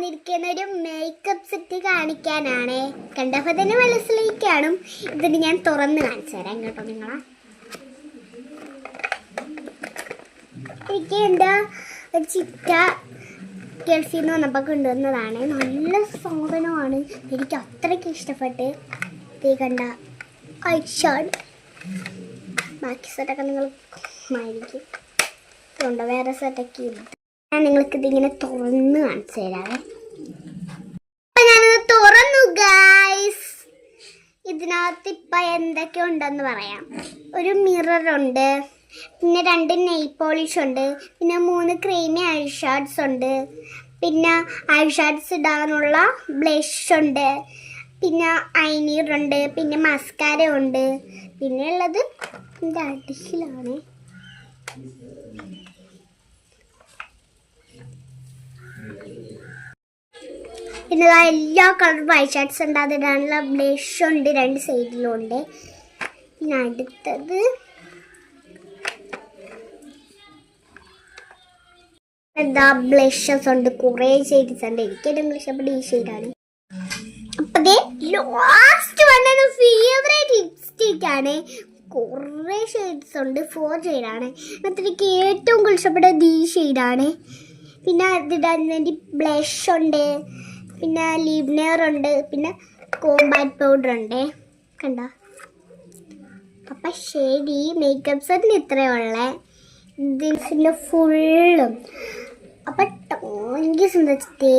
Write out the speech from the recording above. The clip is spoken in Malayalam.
വന്നിരിക്കുന്ന ഒരു മേക്കപ്പ് സെറ്റ് കാണിക്കാനാണ്. കണ്ടപ്പോൾ തന്നെ മനസ്സിലേക്ക് കാണും. ഇതിന് ഞാൻ തുറന്ന് കാണിച്ചു തരാം കേട്ടോ നിങ്ങളെ. എനിക്ക് എന്താ ഒരു ചിറ്റ ഗൾഫിൽ നിന്ന് വന്നപ്പോൾ കൊണ്ടുവന്നതാണ്. നല്ല സാധനമാണ്, എനിക്ക് അത്രയ്ക്ക് ഇഷ്ടപ്പെട്ട്. തീ കണ്ട ഐഷാഡ് ബാക്കി സെറ്റൊക്കെ നിങ്ങൾ ആയിരിക്കും കൊണ്ട് വേറെ സെറ്റൊക്കെ ഉണ്ട്. ഞാൻ നിങ്ങൾക്ക് ഇതിങ്ങനെ തുറന്ന് കാണിച്ചു തരാവേ. ഞാനത് തുറന്നു ഗൈസ്. ഇതിനകത്ത് ഇപ്പം എന്തൊക്കെ ഉണ്ടെന്ന് പറയാം. ഒരു മിററുണ്ട്, പിന്നെ 2 നെയിൽ പോളിഷ് ഉണ്ട്, പിന്നെ 3 ക്രീമി ഐഷാഡ്സ് ഉണ്ട്, പിന്നെ ഐഷാഡ്സ് ഇടാനുള്ള ബ്ലഷ് ഉണ്ട്, പിന്നെ ഐനീർ ഉണ്ട്, പിന്നെ മസ്കാര ഉണ്ട്. പിന്നെ ഉള്ളത് എൻ്റെ അടിയിലാണ്. പിന്നെ എല്ലാ കളറും ഐഷാഡ്സ് ഉണ്ട്. അതിടാനുള്ള ബ്ലഷ് ഉണ്ട്, 2 സൈഡിലും ഉണ്ട്. പിന്നെ അടുത്തത് എന്താ ബ്ലഷസ് ഉണ്ട്, കുറേ ഷെയ്ഡ്സ് ഉണ്ട്. എനിക്ക് ഏറ്റവും ഇഷ്ടപ്പെട്ട ഈ ഷെയ്ഡാണ്. അപ്പൊ ലാസ്റ്റ് വന്നത് ഫേവറേറ്റ് ലിപ്സ്റ്റിക് ആണ്. കുറേ ഷെയ്ഡ്സ് ഉണ്ട്, 4 ഷെയ്ഡാണ്. എന്നിട്ട് എനിക്ക് ഏറ്റവും ഇഷ്ടപ്പെട്ടത് ഈ ഷെയ്ഡാണ്. പിന്നെ ഇതിടാൻ വേണ്ടി ബ്ലഷ് ഉണ്ട്, പിന്നെ ലിപ്നെയർ ഉണ്ട്, പിന്നെ കോമ്പാക്ട് പൗഡർ ഉണ്ട്. കണ്ട അപ്പം ശരി, മേക്കപ്പ് സെറ്റിന് ഇത്രയുള്ള ഇതിൻ്റെ ഫുള്ളും. അപ്പം താങ്ക് യു സുന്ദരത്തെ.